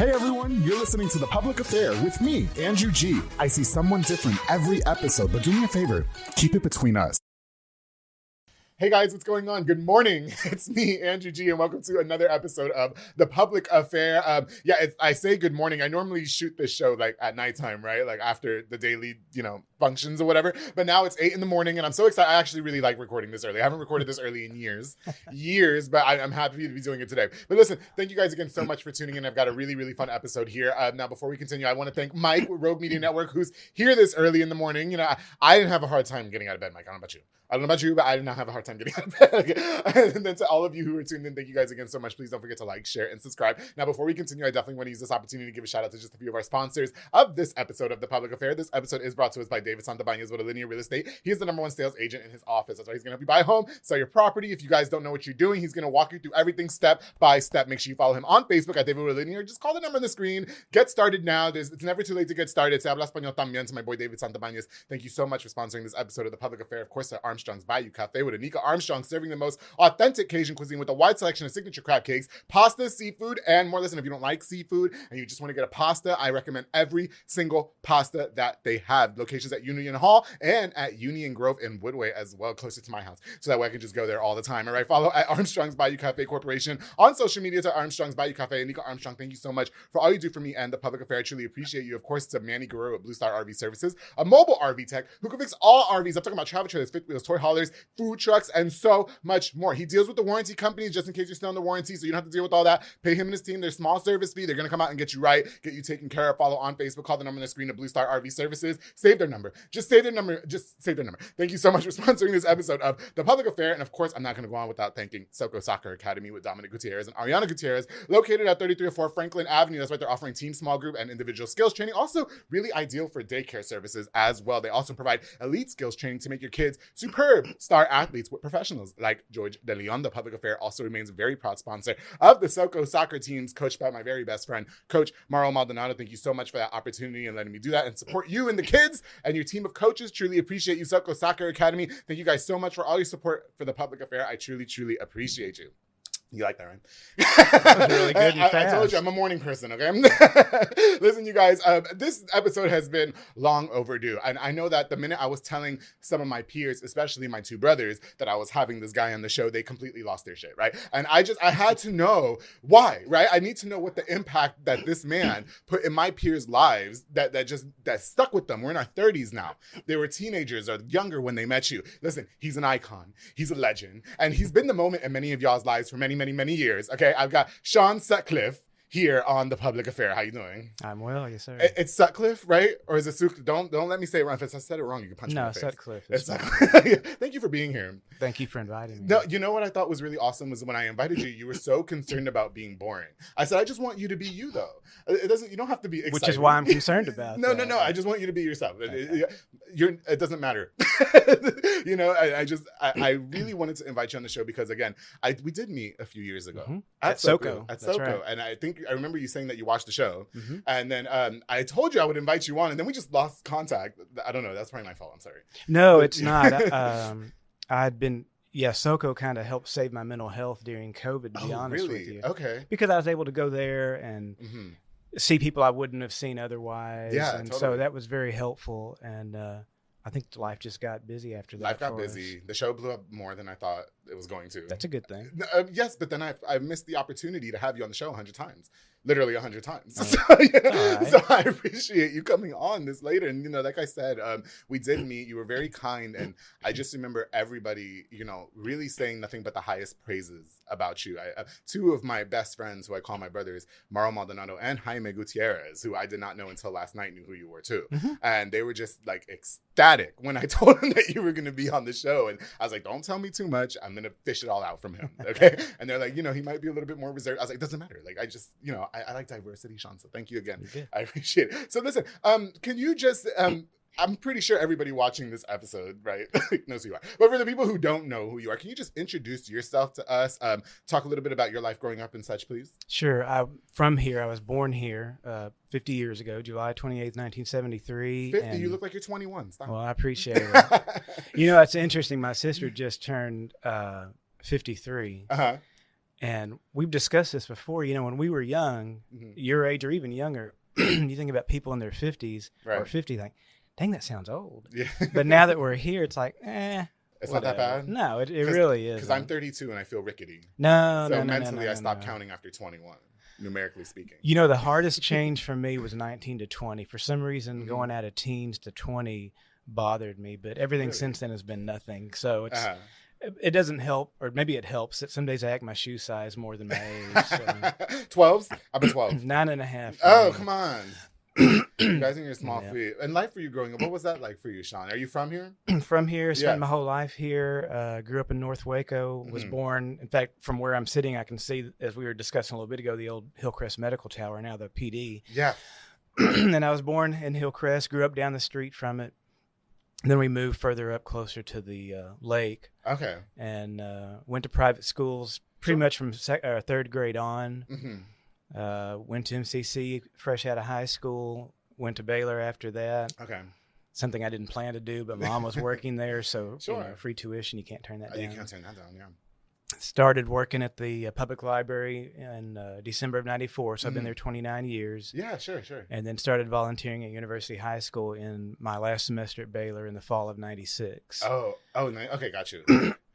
Hey everyone, you're listening to The Public Affair with me, Andrew G. I see someone different every episode, but do me a favor, keep it between us. Hey guys, what's going on? Good morning. It's me, Andrew G, and welcome to another episode of The Public Affair. I say good morning. I normally shoot this show like at nighttime, right? Like after the daily, functions or whatever. But now it's 8 a.m, and I'm so excited. I actually really like recording this early. I haven't recorded this early in years, but I'm happy to be doing it today. But listen, thank you guys again so much for tuning in. I've got a really, really fun episode here. Now, before we continue, I want to thank Mike with Rogue Media Network, who's here this early in the morning. I didn't have a hard time getting out of bed, Mike. I don't know about you, but I did not have a hard time getting out of bed. And then to all of you who are tuned in, thank you guys again so much. Please don't forget to like, share, and subscribe. Now, before we continue, I definitely want to use this opportunity to give a shout out to just a few of our sponsors of this episode of The Public Affair. This episode is brought to us by David Santabanez with Linear Real Estate. He is the #1 sales agent in his office. That's why he's going to help you buy a home, sell your property. If you guys don't know what you're doing, he's going to walk you through everything step by step. Make sure you follow him on Facebook at David Linear. Just call the number on the screen. Get started now. It's never too late to get started. Se habla español también to my boy David Santabanez. Thank you so much for sponsoring this episode of The Public Affair. Of course, at Armstrong's Bayou Cafe with Anika Armstrong, serving the most authentic Cajun cuisine with a wide selection of signature crab cakes, pasta, seafood, and more. Listen, if you don't like seafood and you just want to get a pasta, I recommend every single pasta that they have. Locations at Union Hall and at Union Grove in Woodway as well, closer to my house. So that way I can just go there all the time. All right, follow at Armstrong's Bayou Cafe Corporation on social media to Armstrong's Bayou Cafe. Anika Armstrong, thank you so much for all you do for me and The Public Affair. I truly appreciate you. Of course, to Manny Guerrero at Blue Star RV Services, a mobile RV tech who can fix all RVs. I'm talking about travel trailers, fifth wheels, toy haulers, food trucks, and so much more. He deals with the warranty companies just in case you're still under warranty, so you don't have to deal with all that. Pay him and his team their small service fee. They're going to come out and get you right, get you taken care of. Follow on Facebook, call the number on the screen of Blue Star RV Services. Save their number. Just save their number. Thank you so much for sponsoring this episode of The Public Affair. And of course, I'm not going to go on without thanking Soko Soccer Academy with Dominic Gutierrez and Ariana Gutierrez, located at 3304 Franklin Avenue. That's right. They're offering team, small group, and individual skills training. Also, really ideal for daycare services as well. They also provide elite skills training to make your kids superb star athletes with professionals like George De Leon. The Public Affair also remains a very proud sponsor of the Soko soccer teams, coached by my very best friend, Coach Mauro Maldonado. Thank you so much for that opportunity and letting me do that and support you and the kids and your team of coaches. Truly appreciate you, Soko Soccer Academy. Thank you guys so much for all your support for The Public Affair. I truly, truly appreciate you. You like that, right? That was really good and I told you, I'm a morning person, okay? Listen, you guys, this episode has been long overdue. And I know that the minute I was telling some of my peers, especially my two brothers, that I was having this guy on the show, they completely lost their shit, right? And I had to know why, right? I need to know what the impact that this man put in my peers' lives that stuck with them. We're in our 30s now. They were teenagers or younger when they met you. Listen, he's an icon. He's a legend. And he's been the moment in many of y'all's lives for many years. Okay, I've got Sean Sutcliff here on The Public Affair. How you doing? I'm well, yes sir. It's Sutcliff, right? Or is it Sutcliff? Don't let me say it wrong. If I said it wrong, you can punch me in the face. Sutcliff. It's Sutcliff. Thank you for being here. Thank you for inviting me. No, you know what I thought was really awesome was when I invited you, you were so concerned about being boring. I said, I just want you to be you though. You don't have to be exciting. Which is why I'm concerned about No. I just want you to be yourself. Okay. It doesn't matter. I really wanted to invite you on the show because again, we did meet a few years ago at Soko. At Soko. Right. And I remember you saying that you watched the show. Mm-hmm. And then I told you I would invite you on and then we just lost contact. I don't know. That's probably my fault. I'm sorry. No, it's not. Soko kind of helped save my mental health during COVID, to be honest with you. Okay. Because I was able to go there and see people I wouldn't have seen otherwise. Yeah, and totally. So that was very helpful. And I think life just got busy after that. Life got busy. The show blew up more than I thought it was going to. That's a good thing. Yes, but then I missed the opportunity to have you on the show 100 times. Literally 100 times. Right. So I appreciate you coming on this later. And, like I said, we did meet. You were very kind. And I just remember everybody, really saying nothing but the highest praises about you. Two of my best friends, who I call my brothers, Mauro Maldonado and Jaime Gutierrez, who I did not know until last night, knew who you were too. Mm-hmm. And they were just like ecstatic when I told them that you were going to be on the show. And I was like, don't tell me too much. I'm going to fish it all out from him. Okay. And they're like, he might be a little bit more reserved. I was like, doesn't matter. Like, I just, I like diversity, Sean. So thank you again. I appreciate it. So listen, can you just, I'm pretty sure everybody watching this episode, right, knows who you are. But for the people who don't know who you are, can you just introduce yourself to us? Talk a little bit about your life growing up and such, please. Sure. From here. I was born here 50 years ago, July 28th, 1973. 50? You look like you're 21. Stop. Well, I appreciate it. It's interesting. My sister just turned 53. Uh-huh. And we've discussed this before. You know, when we were young, Mm-hmm. your age or even younger, you think about people in their 50s or Right. 50, like, dang, that sounds old. Yeah. But now that we're here, it's like, It's whatever. not that bad? No, it really is. Because I'm 32 and I feel rickety. No, So no, mentally, no, I stopped counting after 21, numerically speaking. You know, the hardest change for me was 19 to 20. For some reason, Mm-hmm. going out of teens to 20 bothered me, but everything Really? since then has been nothing. So it's Uh-huh. it doesn't help, or maybe it helps that some days I act my shoe size more than my age. So 12s? I've been 12. 9.5. Oh, come on. You guys in your small Yeah. feet. And life for you growing up, what was that like for you, Sean? Are you from here? From here, spent Yeah. my whole life here. Grew up in North Waco. Was Mhm. born. In fact, from where I'm sitting, I can see, as we were discussing a little bit ago, the old Hillcrest Medical Tower, now the PD. Yeah. And I was born in Hillcrest. Grew up down the street from it. And then we moved further up, closer to the lake, Okay. and went to private schools pretty Sure. much from third grade on. Mm-hmm. Went to MCC fresh out of high school. Went to Baylor after that. Okay. Something I didn't plan to do, but Mom was working there, so Sure. free tuition, you can't turn that down. You can't turn that down, yeah. Started working at the public library in December of '94, so I've been Mhm. there 29 years. Yeah, sure. And then started volunteering at University High School in my last semester at Baylor in the fall of '96. Okay, got you.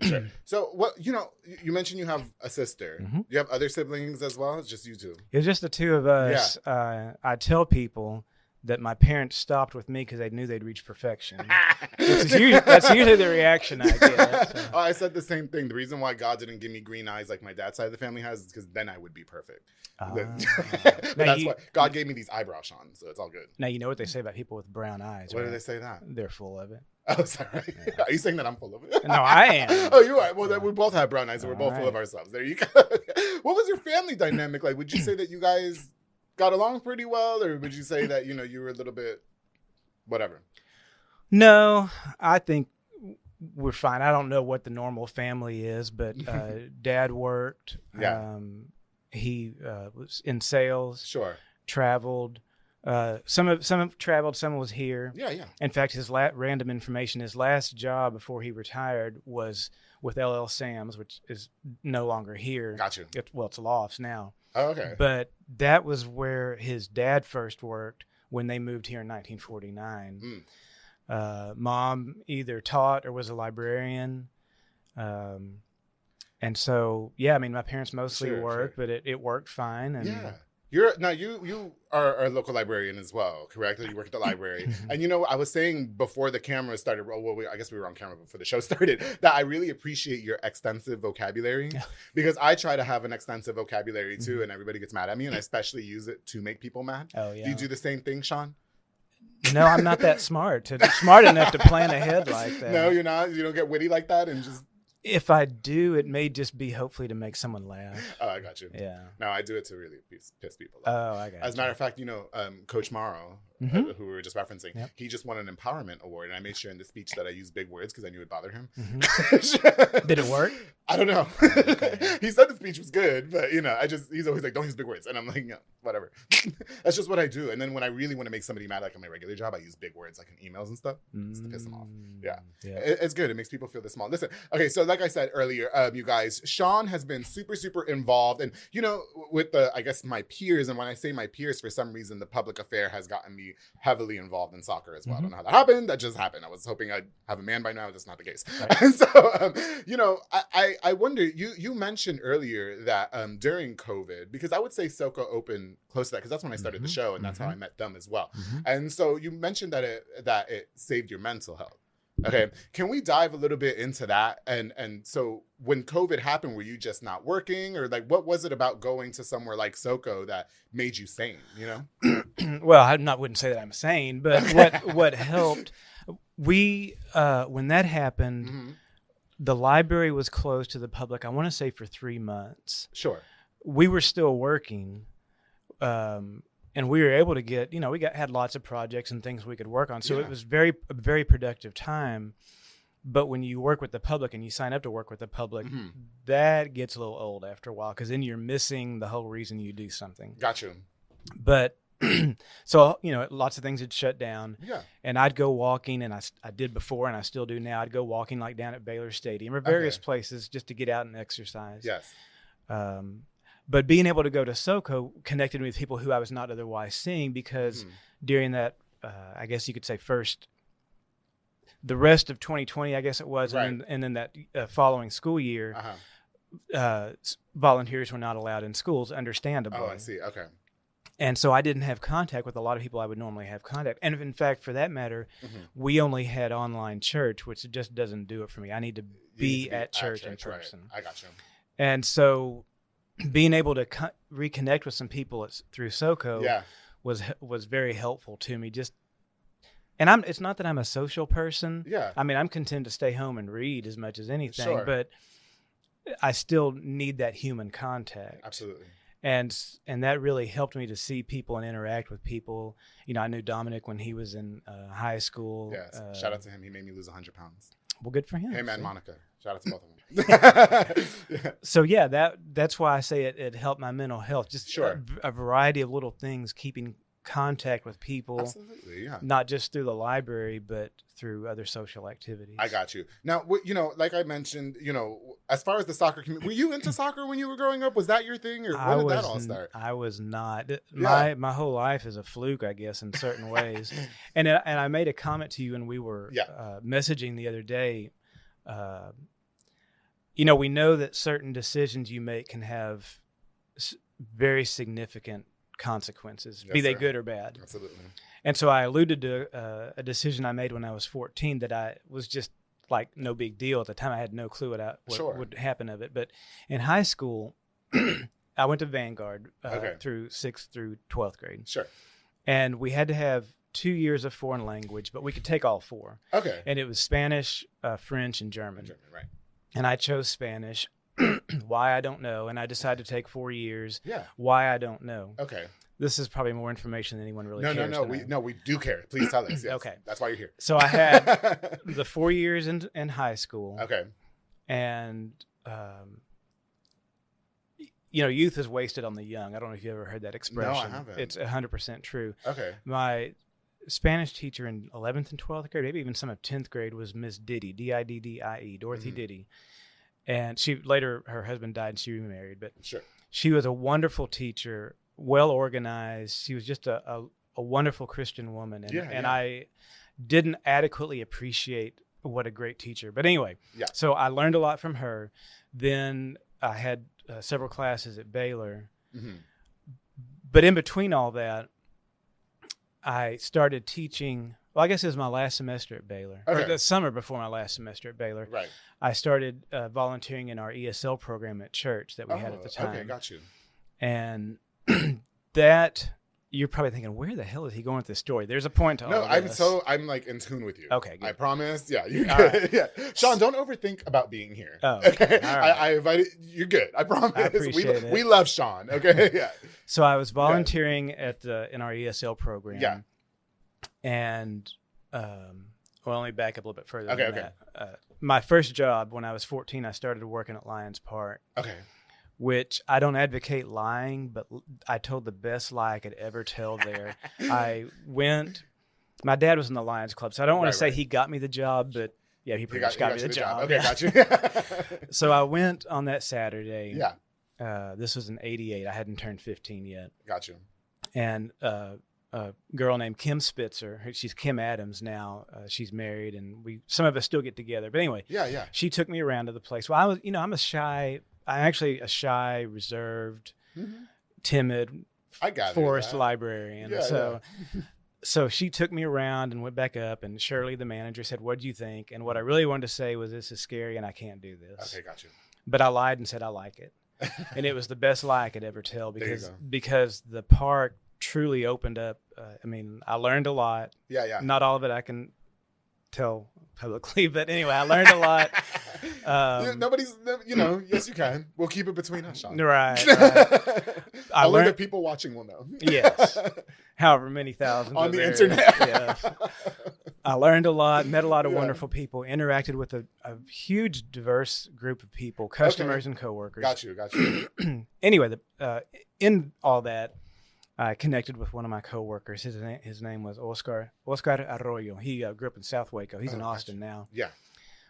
Sure. So, you mentioned you have a sister. Mhm. Do you have other siblings as well? It's just you two? It was just the two of us. I tell people that my parents stopped with me because they knew they'd reach perfection. That's usually the reaction I get. So. Oh, I said the same thing. The reason why God didn't give me green eyes like my dad's side of the family has is because then I would be perfect. But that's why God gave me these eyebrows, Sean, so it's all good. Now, you know what they say about people with brown eyes, Why right? do they say that? They're full of it. Oh, sorry. Yeah. Are you saying that I'm full of it? No, I am. Oh, you are. Well, then we both have brown eyes, so we're All both full of right. ourselves. There you go. What was your family dynamic like? Would you say that you guys got along pretty well, or would you say that you were a little bit whatever? No, I think we're fine. I don't know what the normal family is, but Dad worked. Yeah. He was in sales, Sure. traveled. Some have traveled, some was here. Yeah. In fact, his random information, his last job before he retired was with LL Sam's, which is no longer here. Got you. It's Lofts now. Oh, okay. But that was where his dad first worked when they moved here in 1949. Mom either taught or was a librarian. And so, yeah, I mean, my parents mostly worked, but it worked fine. And Yeah. You are a local librarian as well, correct? You work at the library. And I was saying before the camera started, I guess we were on camera before the show started, that I really appreciate your extensive vocabulary because I try to have an extensive vocabulary too, and everybody gets mad at me, and I especially use it to make people mad. Oh, yeah. Do you do the same thing, Sean? No, I'm not that smart enough to plan ahead like that. No, you're not? You don't get witty like that and just... If I do, it may just be hopefully to make someone laugh. Oh, I got you. Yeah. No, I do it to really piss people off. Oh, I got As a matter of fact, Coach Morrow, who we were just referencing, he just won an empowerment award, and I made sure in the speech that I used big words because I knew it'd bother him. Did it work? I don't know. Okay. He said the speech was good, but he's always like, don't use big words, and I'm like, yeah, whatever. That's just what I do. And then when I really want to make somebody mad, like on my regular job, I use big words like in emails and stuff, just to piss them off. Yeah. It's good. It makes people feel this small. Listen, okay, so like I said earlier, you guys, Sean has been super, super involved, and with my peers, and when I say my peers, for some reason, the public affair has gotten me heavily involved in soccer as well. I don't know how that happened. That just happened. I was hoping I'd have a man by now. That's not the case. Right. And so, I wonder, you mentioned earlier that during COVID, because I would say SoCo opened close to that, because that's when I started the show, and that's how I met them as well. And so you mentioned that it saved your mental health. Okay, can we dive a little bit into that? And so when COVID happened, were you just not working, or like what was it about going to somewhere like SoCo that made you sane? Well, I wouldn't say that I'm sane, but what helped, when that happened, the library was closed to the public. I want to say for 3 months. Sure. We were still working. And we were able to get, had lots of projects and things we could work on. So it was a very productive time. But when you work with the public and you sign up to work with the public, that gets a little old after a while, because then you're missing the whole reason you do something. Got you. But so, lots of things had shut down. Yeah. And I'd go walking, and I did before, and I still do now. I'd go walking like down at Baylor Stadium or various places just to get out and exercise. Yes. But being able to go to SoCo connected me with people who I was not otherwise seeing, because during that, I guess you could say the rest of 2020, I guess it was, Right. and then that following school year, volunteers were not allowed in schools, understandably. Oh, I see. Okay. And so I didn't have contact with a lot of people I would normally have contact. And in fact, for that matter, we only had online church, which just doesn't do it for me. I need to be at church in person. Right. I got you. And so being able to reconnect with some people through SoCo was very helpful to me. It's not that I'm a social person. Yeah. I mean, I'm content to stay home and read as much as anything, Sure. but I still need that human contact. Absolutely. And that really helped me to see people and interact with people. I knew Dominic when he was in high school. Yes. Shout out to him. He made me lose 100 pounds. Well, good for him. Him and Monica. Shout out to both of them. So that's why I say it helped my mental health. Just a variety of little things, keeping contact with people. Absolutely, yeah. Not just through the library, but through other social activities. I got you. Now, like I mentioned, as far as the soccer community, were you into soccer when you were growing up? Was that your thing, or when did that all start? I was not. My whole life is a fluke, I guess, in certain ways. And I made a comment to you when we were messaging the other day. We know that certain decisions you make can have very significant consequences, be they good or bad. Absolutely. And so I alluded to a decision I made when I was 14 that I was just like no big deal at the time. I had no clue what would happen of it. But in high school, I went to Vanguard through 6th through 12th grade. Sure. And we had to have 2 years of foreign language, but we could take all 4. Okay. And it was Spanish, French, and German. Right. And I chose Spanish. Why, I don't know. And I decided to take 4 years. Yeah. Why, I don't know. Okay. This is probably more information than anyone really cares. No. We do care. Please tell us. Yes. Okay. That's why you're here. So I had the 4 years in high school. Okay. And, youth is wasted on the young. I don't know if you ever heard that expression. No, I haven't. It's 100% true. Okay. My Spanish teacher in 11th and 12th grade, maybe even some of 10th grade, was Miss Diddy, Diddie, Dorothy Diddy. And her husband died and she remarried. But she was a wonderful teacher, well organized. She was just a wonderful Christian woman. And I didn't adequately appreciate what a great teacher. But anyway, so I learned a lot from her. Then I had several classes at Baylor. Mm-hmm. But in between all that, I started teaching. Well, I guess it was my last semester at Baylor, or the summer before my last semester at Baylor. Right. I started volunteering in our ESL program at church that we had at the time. Okay, got you. And that, you're probably thinking, where the hell is he going with this story? There's a point to all this. I'm like in tune with you. Okay, good. I promise. Yeah, you're good. Right. Yeah. Sean, don't overthink about being here. Oh, okay. All right. I invited you're good. I promise. I appreciate it. We love Sean. Okay. Yeah. So I was volunteering in our ESL program. Yeah. And let me back up a little bit further. Okay. My first job when I was 14, I started working at Lions Park. Okay. Which I don't advocate lying, but I told the best lie I could ever tell there. My dad was in the Lions Club, so I don't want to say he got me the job, but yeah, he pretty much got me the job. Okay, got you. So I went on that Saturday. Yeah. This was in '88. I hadn't turned 15 yet. Got you. And a girl named Kim Spitzer, she's Kim Adams now. She's married, and some of us still get together. But anyway, she took me around to the place. Well, I'm actually a shy, reserved, timid forest librarian. Yeah, so she took me around and went back up, and Shirley, the manager, said, "What do you think?" And what I really wanted to say was, "This is scary, and I can't do this." Okay, got you. But I lied and said I like it, and it was the best lie I could ever tell because the park truly opened up. I learned a lot. Yeah. Not all of it I can tell publicly, but anyway, I learned a lot. Yes, you can. We'll keep it between us, Sean. Right. I learned that people watching will know. Yes. However many thousands on the internet. Yes. I learned a lot, met a lot of wonderful people, interacted with a huge, diverse group of people, customers and coworkers. Got you. Anyway, in all that, I connected with one of my coworkers. His name was Oscar Arroyo. He grew up in South Waco. He's in Austin now. Yeah.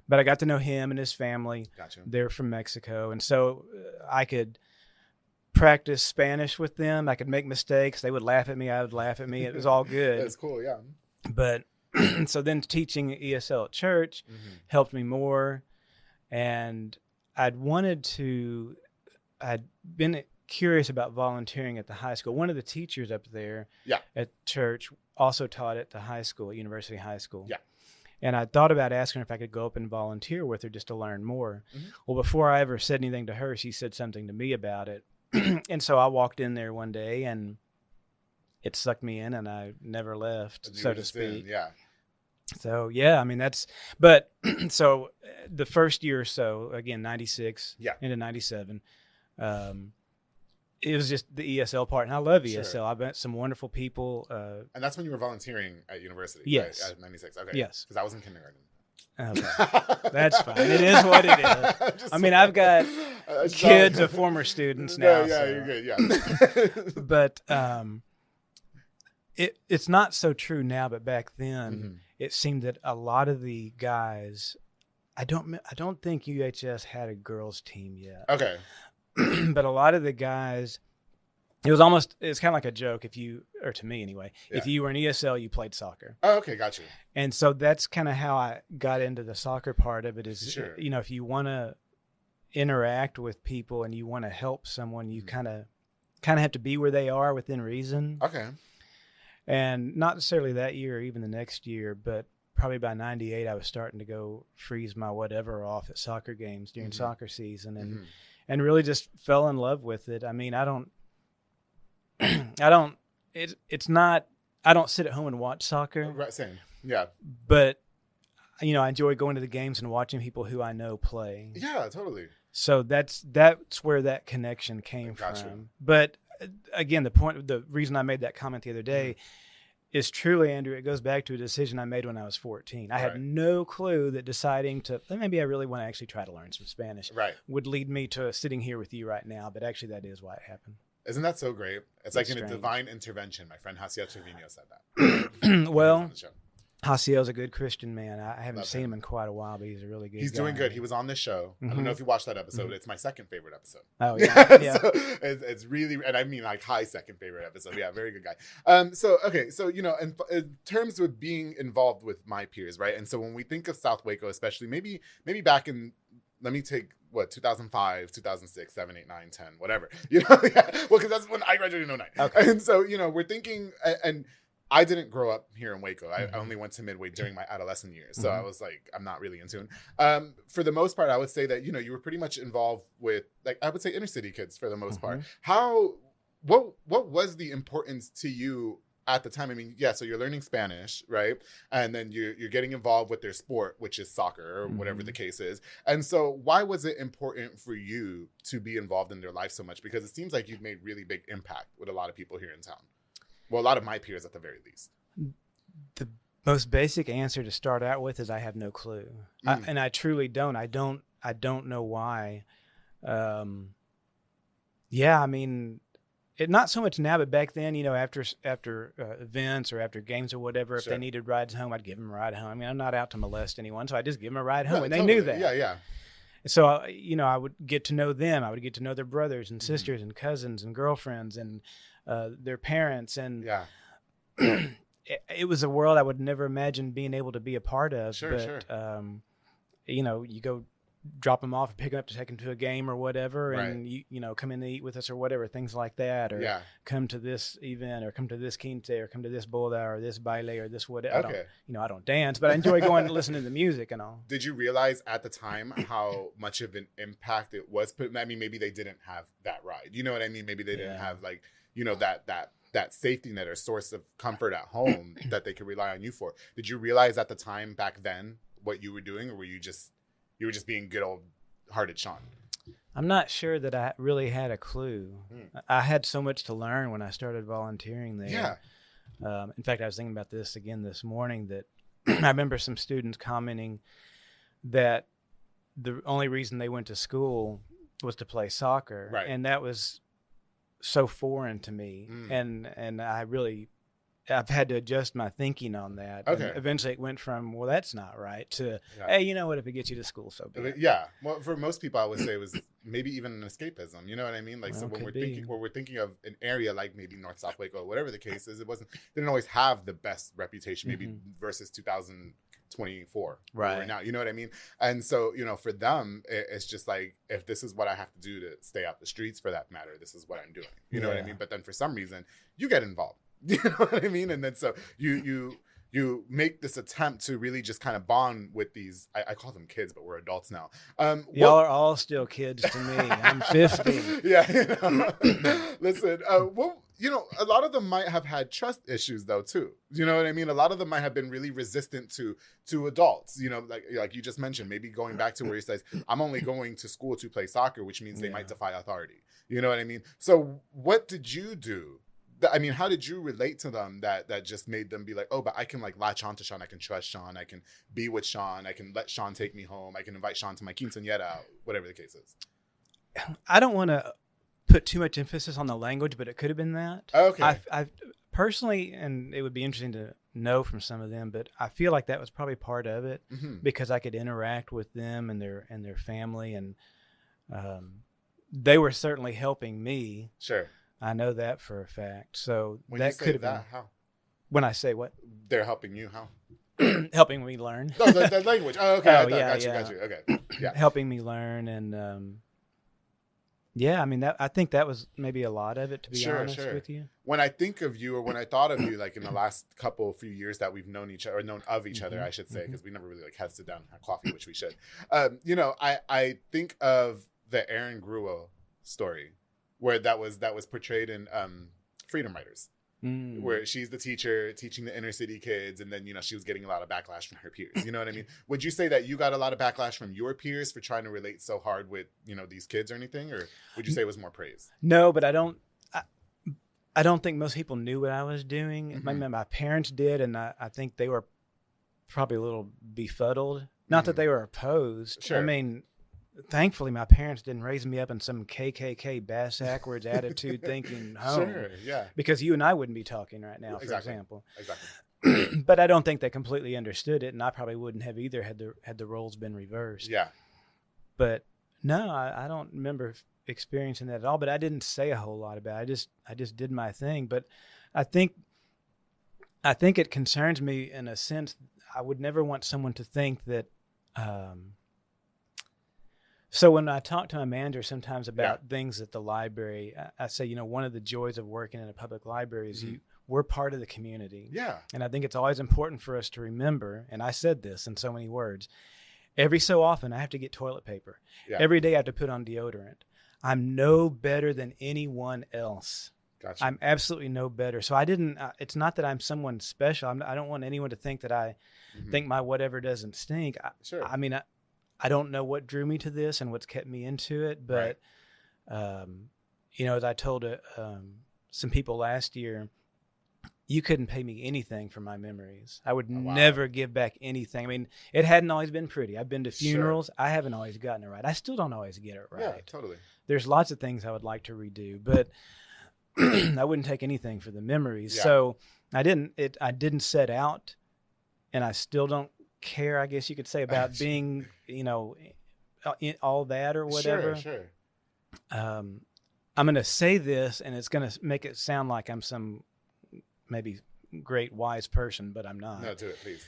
But I got to know him and his family. Gotcha. They're from Mexico. And so I could practice Spanish with them. I could make mistakes. They would laugh at me. I would laugh at me. It was all good. That's cool, yeah. But so then teaching ESL at church helped me more. And I'd been curious about volunteering at the high school. One of the teachers up there at church also taught at the high school, at University High School. Yeah. And I thought about asking her if I could go up and volunteer with her just to learn more. Well, before I ever said anything to her, she said something to me about it. And so I walked in there one day and it sucked me in and I never left, so to speak. Yeah. So, yeah, I mean, but so the first year or so, again, 96 into 97, it was just the ESL part. And I love ESL. I met some wonderful people. And that's when you were volunteering at university? Yes. Right? At 96. Okay. Yes. Because I was in kindergarten. Okay. That's fine. It is what it is. I mean, I've got kids of former students now. Yeah, so. You're good. Yeah. But it's not so true now, but back then it seemed that a lot of the guys, I don't think UHS had a girls team yet. Okay. But a lot of the guys, it's kind of like a joke or to me anyway, if you were in ESL, you played soccer. Oh, okay. Got you. And so that's kind of how I got into the soccer part of it is, if you want to interact with people and you want to help someone, you kind of have to be where they are within reason. Okay. And not necessarily that year or even the next year, but probably by 98, I was starting to go freeze my whatever off at soccer games during soccer season and really just fell in love with it. I mean, I don't sit at home and watch soccer. Right. Same. Yeah. But, I enjoy going to the games and watching people who I know play. Yeah, totally. So that's where that connection came from. But again, the reason I made that comment the other day is truly, Andrew, it goes back to a decision I made when I was 14. I had no clue that deciding maybe I really want to actually try to learn some Spanish would lead me to sitting here with you right now. But actually, that is why it happened. Isn't that so great? It's like in a divine intervention. My friend Haciel Trevino said that. Well, Haciel's a good Christian man. I haven't seen him in quite a while, but he's a really good guy. He's doing good. He was on this show. I don't know if you watched that episode. It's my second favorite episode. Oh, yeah. Yeah. So it's really, and I mean like high second favorite episode. Yeah, very good guy. So in terms of being involved with my peers, right? And so when we think of South Waco, especially maybe back in, let me take 2005, 2006, 7, 8, 9, 10, whatever. Well, because that's when I graduated in 09. Okay. And so, we're thinking, and I didn't grow up here in Waco. I only went to Midway during my adolescent years. So I was like, I'm not really in tune. For the most part, I would say that, you were pretty much involved with, like, I would say inner city kids for the most part. What was the importance to you at the time? I mean, so you're learning Spanish, right? And then you're getting involved with their sport, which is soccer or whatever the case is. And so why was it important for you to be involved in their life so much? Because it seems like you've made really big impact with a lot of people here in town. Well, a lot of my peers at the very least. The most basic answer to start out with is I have no clue. And I truly don't. I don't know why. I mean, not so much now, but back then, after events or after games or whatever, if they needed rides home, I'd give them a ride home. I mean, I'm not out to molest anyone, so I just give them a ride home, and they knew that. Yeah. So, I would get to know them. I would get to know their brothers and sisters and cousins and girlfriends and their parents. And it was a world I would never imagine being able to be a part of. Sure. You go drop them off and pick them up to take them to a game or whatever, and come in and eat with us or whatever, things like that, or come to this event or come to this quinte or come to this boda or this baile or this whatever. Okay. I don't dance, but I enjoy going and listening to the music and all. Did you realize at the time how much of an impact it was? I mean, maybe they didn't have that ride. You know what I mean? Maybe they didn't have that safety net or source of comfort at home that they could rely on you for. Did you realize at the time back then what you were doing, or were you just being good old hearted Sean? I'm not sure that I really had a clue. I had so much to learn when I started volunteering there. Yeah. In fact, I was thinking about this again this morning, that I remember some students commenting that the only reason they went to school was to play soccer. Right. And that was so foreign to me. And I really I've had to adjust my thinking on that. Okay. And eventually it went from, well, that's not right, to, Yeah. hey, you know what, if it gets you to school, so be it. Yeah. Well, for most people, I would say it was maybe even an escapism. You know what I mean? Like, Well, so when could we're thinking of an area like maybe North South Waco, whatever the case is, didn't always have the best reputation, maybe versus 2024 Right now. You know what I mean? And so, you know, for them, it's just like, if this is what I have to do to stay out the streets, for that matter, this is what I'm doing. You know what I mean? But then for some reason, you get involved. You know what I mean? And then so you make this attempt to really just kind of bond with these, I call them kids, but we're adults now. Y'all are all still kids to me. I'm 50. Yeah. You know? Listen, well, you know, a lot of them might have had trust issues though, too. You know what I mean? A lot of them might have been really resistant to adults, you know, like you just mentioned, maybe going back to where he says, I'm only going to school to play soccer, which means they might defy authority. You know what I mean? So what did you do? I mean, how did you relate to them that just made them be like, oh, but I can like latch on to Sean. I can trust Sean. I can be with Sean. I can let Sean take me home. I can invite Sean to my quinceañera, whatever the case is. I don't want to put too much emphasis on the language, but it could have been that. Okay. I've personally, and it would be interesting to know from some of them, but I feel like that was probably part of it because I could interact with them and their family, and they were certainly helping me. Sure. I know that for a fact. So when that you say could have that, been. how? When I say what? They're helping you, how? Helping me learn. No, the language. Oh, okay. Oh, Got you. Okay. Yeah. Helping me learn, and yeah, I mean, I think that was maybe a lot of it, to be honest with you. When I think of you, or when I thought of you, like in the last few years that we've known each other, or known of each other, I should say, because we never really like had to sit down and have coffee, which we should. You know, I think of the Erin Gruwell story, where that was portrayed in Freedom Writers, where she's the teacher teaching the inner city kids, and then, you know, she was getting a lot of backlash from her peers. You know what I mean? Would you say that you got a lot of backlash from your peers for trying to relate so hard with, you know, these kids or anything, or would you say it was more praise? No, but I don't think most people knew what I was doing. My parents did, and I think they were probably a little befuddled. Not that they were opposed. Sure. I mean, thankfully, my parents didn't raise me up in some KKK bass-backwards attitude thinking home. Sure, yeah. Because you and I wouldn't be talking right now, for example. Exactly. But I don't think they completely understood it, and I probably wouldn't have either had the roles been reversed. Yeah. But no, I don't remember experiencing that at all. But I didn't say a whole lot about it. I just did my thing. But I think it concerns me in a sense. I would never want someone to think that. So when I talk to my manager sometimes about things at the library, I say, you know, one of the joys of working in a public library is we're part of the community. Yeah. And I think it's always important for us to remember, and I said this in so many words, every so often I have to get toilet paper. Yeah. Every day I have to put on deodorant. I'm no better than anyone else. Gotcha. I'm absolutely no better. So it's not that I'm someone special. I don't want anyone to think that I think my whatever doesn't stink. Sure. I mean, I don't know what drew me to this and what's kept me into it, but, you know, as I told some people last year, you couldn't pay me anything for my memories. I would never give back anything. I mean, it hadn't always been pretty. I've been to funerals. Sure. I haven't always gotten it right. I still don't always get it right. Yeah, totally. There's lots of things I would like to redo, but I wouldn't take anything for the memories. Yeah. So I didn't set out, and I still don't care, I guess you could say, about being, you know, all that or whatever. Sure. I'm going to say this, and it's going to make it sound like I'm some maybe great wise person, but I'm not. No, do it, please.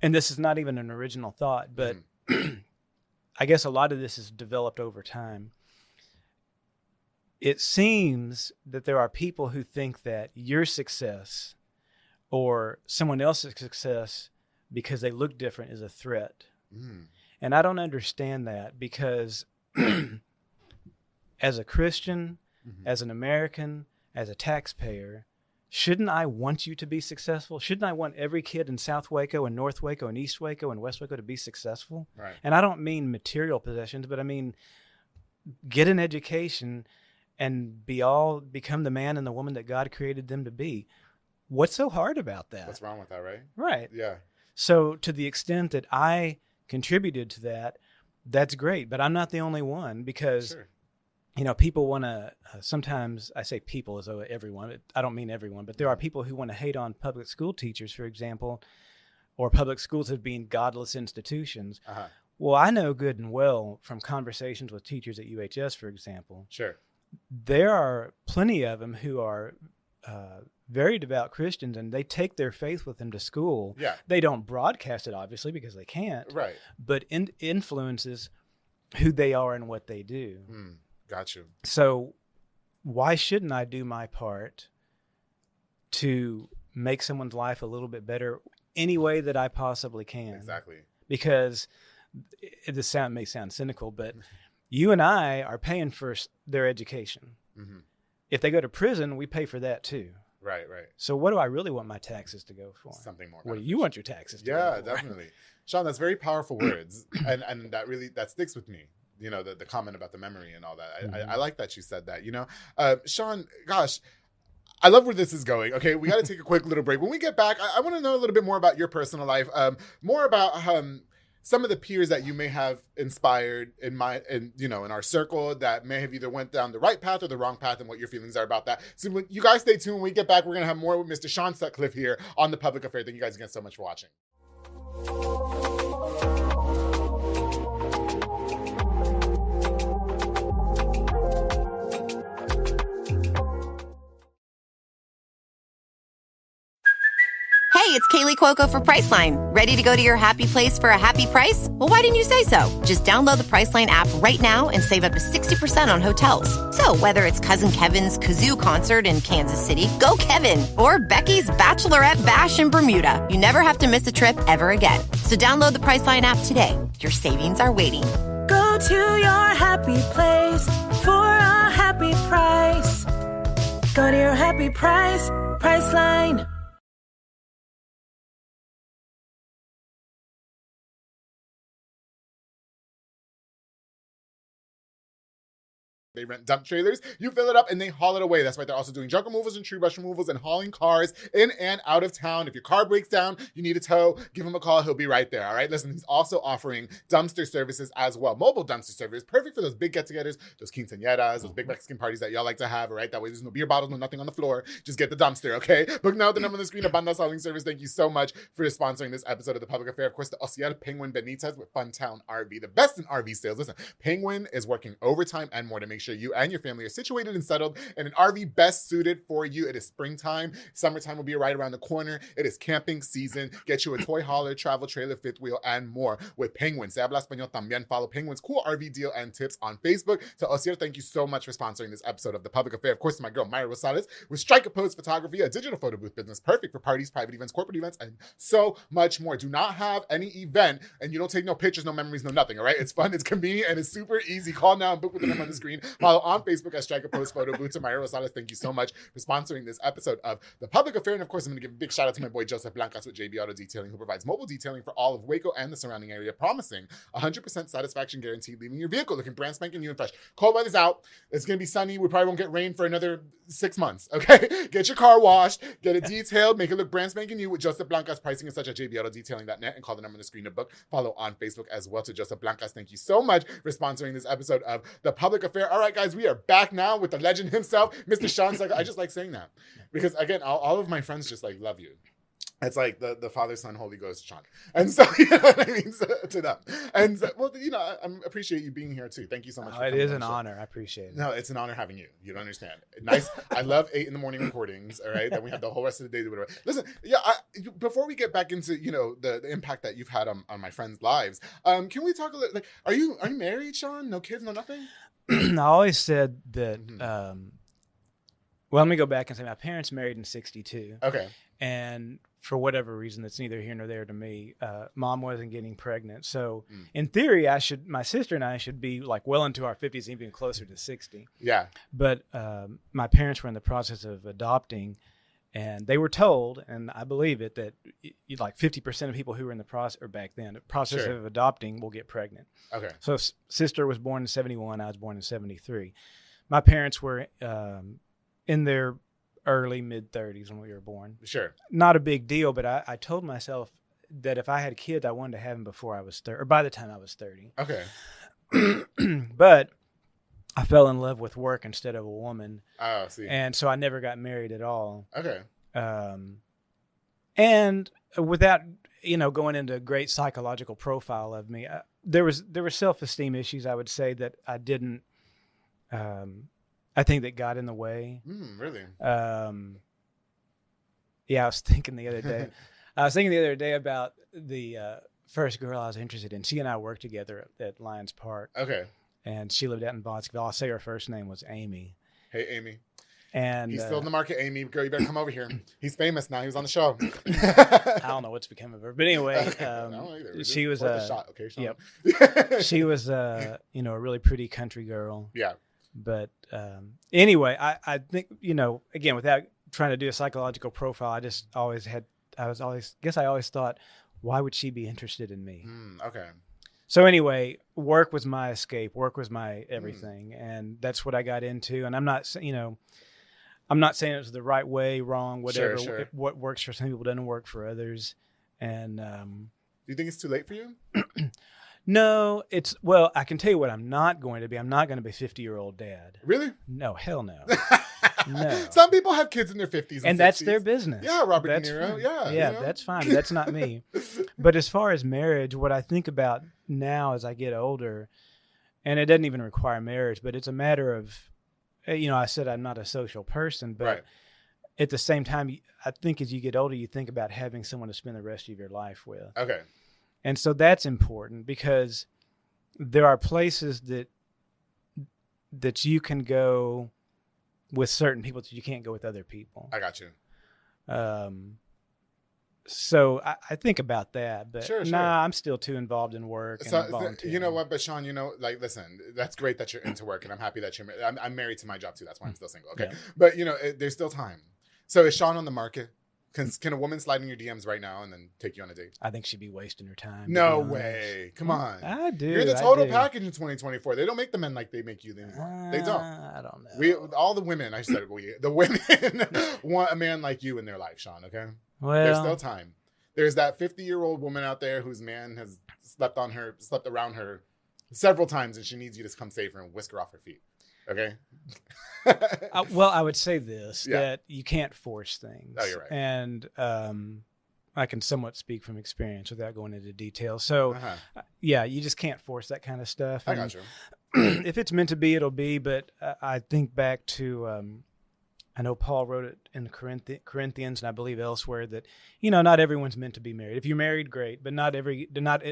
And this is not even an original thought, but I guess a lot of this is developed over time. It seems that there are people who think that your success or someone else's success because they look different is a threat. And I don't understand that, because as a Christian, as an American, as a taxpayer, shouldn't I want you to be successful? Shouldn't I want every kid in South Waco and North Waco and East Waco and West Waco to be successful? Right. And I don't mean material possessions, but I mean get an education and become the man and the woman that God created them to be. What's so hard about that? What's wrong with that, right? Right. Yeah. So to the extent that I contributed to that, that's great. But I'm not the only one, because people want to, sometimes I say people as though everyone, I don't mean everyone, but there are people who want to hate on public school teachers, for example, or public schools as being godless institutions. Uh-huh. Well, I know good and well from conversations with teachers at UHS, for example, Sure. there are plenty of them who are very devout Christians, and they take their faith with them to school. Yeah. They don't broadcast it, obviously, because they can't. Right. But influences who they are and what they do. Got you. So why shouldn't I do my part to make someone's life a little bit better any way that I possibly can? Exactly. Because this may sound cynical, but you and I are paying for their education. Mm-hmm. If they go to prison, we pay for that too. Right. So what do I really want my taxes to go for? Something more. What do you want your taxes to go for? Yeah, definitely. Sean, that's very powerful words. and that sticks with me. The comment about the memory and all that. I like that you said that, Sean, gosh, I love where this is going. Okay, we got to take a quick little break. When we get back, I want to know a little bit more about your personal life, more about some of the peers that you may have inspired in our circle that may have either went down the right path or the wrong path, and what your feelings are about that. So when you guys stay tuned. When we get back, we're going to have more with Mr. Sean Sutcliff here on The Public Affair. Thank you guys again so much for watching. Hey, it's Kaylee Cuoco for Priceline. Ready to go to your happy place for a happy price? Well, why didn't you say so? Just download the Priceline app right now and save up to 60% on hotels. So whether it's Cousin Kevin's Kazoo Concert in Kansas City, go Kevin, or Becky's Bachelorette Bash in Bermuda, you never have to miss a trip ever again. So download the Priceline app today. Your savings are waiting. Go to your happy place for a happy price. Go to your happy price, Priceline. They rent dump trailers, you fill it up, and they haul it away. That's why they're also doing junk removals and tree brush removals and hauling cars in and out of town. If your car breaks down, you need a tow, give him a call. He'll be right there, all right? Listen, he's also offering dumpster services as well. Mobile dumpster service, perfect for those big get-togethers, those quinceañeras, those big Mexican parties that y'all like to have, all right? That way there's no beer bottles, no nothing on the floor. Just get the dumpster, okay? Book now the number on the screen of Banda's Hauling Service. Thank you so much for sponsoring this episode of The Public Affair. Of course, the Ociel Penguin Benitez with Funtown RV, the best in RV sales. Listen, Penguin is working overtime and more to make sure you and your family are situated and settled in an RV best suited for you. It is springtime. Summertime will be right around the corner. It is camping season. Get you a toy hauler, travel trailer, fifth wheel, and more with Penguin. Se habla español también. Follow Penguin's cool RV deal and tips on Facebook. To Ociel, thank you so much for sponsoring this episode of The Public Affair. Of course, my girl, Myra Rosales, with Strike a Pose Photography, a digital photo booth business, perfect for parties, private events, corporate events, and so much more. Do not have any event, and you don't take no pictures, no memories, no nothing, all right? It's fun, it's convenient, and it's super easy. Call now and book with the number on the screen. Follow on Facebook at Strike a Pose Photo Booth. To Myra Rosales, thank you so much for sponsoring this episode of The Public Affair. And of course, I'm going to give a big shout out to my boy Joseph Blancas with JB Auto Detailing, who provides mobile detailing for all of Waco and the surrounding area, promising 100% satisfaction guaranteed, leaving your vehicle looking brand spanking new and fresh. Cold weather's out. It's going to be sunny. We probably won't get rain for another 6 months, okay? Get your car washed, get it detailed, make it look brand spanking new with Joseph Blancas. Pricing is such at jbautodetailing.net, and call the number on the screen to book. Follow on Facebook as well to Joseph Blancas. Thank you so much for sponsoring this episode of The Public Affair. All right, guys, we are back now with the legend himself, Mr. Sean Sutcliff. I just like saying that because, again, all of my friends just love you. It's like the Father, Son, Holy Ghost, Sean. And so, you know what I mean, to them. And so, well, I appreciate you being here too. Thank you so much. It is an honor. I appreciate it. No, it's an honor having you. You don't understand. Nice. I love 8 a.m. recordings. All right. Then we have the whole rest of the day. Whatever. Listen, yeah. Before we get back into, the impact that you've had on my friends' lives, can we talk a little, are you married, Sean? No kids, no nothing? I always said that, well, let me go back and say my parents married in 1962. Okay. And for whatever reason, that's neither here nor there to me, mom wasn't getting pregnant. So in theory, my sister and I should be well into our 50s, even closer to 60. Yeah. But my parents were in the process of adopting, and they were told, and I believe it, that 50% of people who were in the process, or back then, the process Sure. of adopting will get pregnant. Okay. So sister was born in 1971. I was born in 1973. My parents were in their early mid-30s when we were born. Sure. Not a big deal, but I told myself that if I had kids, I wanted to have them before I was 30, or by the time I was 30. Okay. But I fell in love with work instead of a woman. Oh, see. And so I never got married at all. Okay. And without, going into a great psychological profile of me, there were self-esteem issues, I would say, that I didn't, I think that got in the way. Really? Yeah, I was thinking the other day about the first girl I was interested in. She and I worked together at Lions Park. Okay. And she lived out in Bosqueville. I'll say her first name was Amy. Hey, Amy. And he's still in the market, Amy. Girl, you better come over here. He's famous now. He was on the show. I don't know what's become of her, but anyway, she was a shot. Okay, Sean. Yep. She was a really pretty country girl. Yeah. But anyway, I think again, without trying to do a psychological profile, I always thought, why would she be interested in me? Okay. So anyway, work was my escape. Work was my everything, and that's what I got into. And I'm not saying it was the right way, wrong, whatever. Sure. What works for some people doesn't work for others. And do you think it's too late for you? No, I can tell you what I'm not going to be. I'm not going to be a 50-year-old dad. Really? No, hell no. No. Some people have kids in their 50s and 60s. That's their business. Yeah, Robert De Niro. Fine. Yeah, that's fine. That's not me. But as far as marriage, what I think about now as I get older, and it doesn't even require marriage, but it's a matter of, I said I'm not a social person, but right. At the same time, I think as you get older, you think about having someone to spend the rest of your life with. Okay. And so that's important because there are places that you can go with certain people that you can't go with other people. I got you. So I think about that, but sure. I'm still too involved in work. So, and volunteering. you know what, but Sean, listen, that's great that you're into work, and I'm happy that you're married. I'm married to my job too. That's why I'm still single. Okay. Yeah. But there's still time. So is Sean on the market? Can a woman slide in your DMs right now and then take you on a date? I think she'd be wasting her time. No way. Come on. I do. You're the total package in 2024. They don't make the men like they make you anymore. They don't. I don't know. All the women, the women want a man like you in their life, Sean, okay? Well, there's still time. There's that 50-year-old woman out there whose man has slept around her several times, and she needs you to come save her and whisk her off her feet. Okay. I would say this, that you can't force things. Oh, you're right. And I can somewhat speak from experience without going into detail. So, you just can't force that kind of stuff. I got you. If it's meant to be, it'll be. But I think back to, I know Paul wrote it in the Corinthians, and I believe elsewhere that, not everyone's meant to be married. If you're married, great, but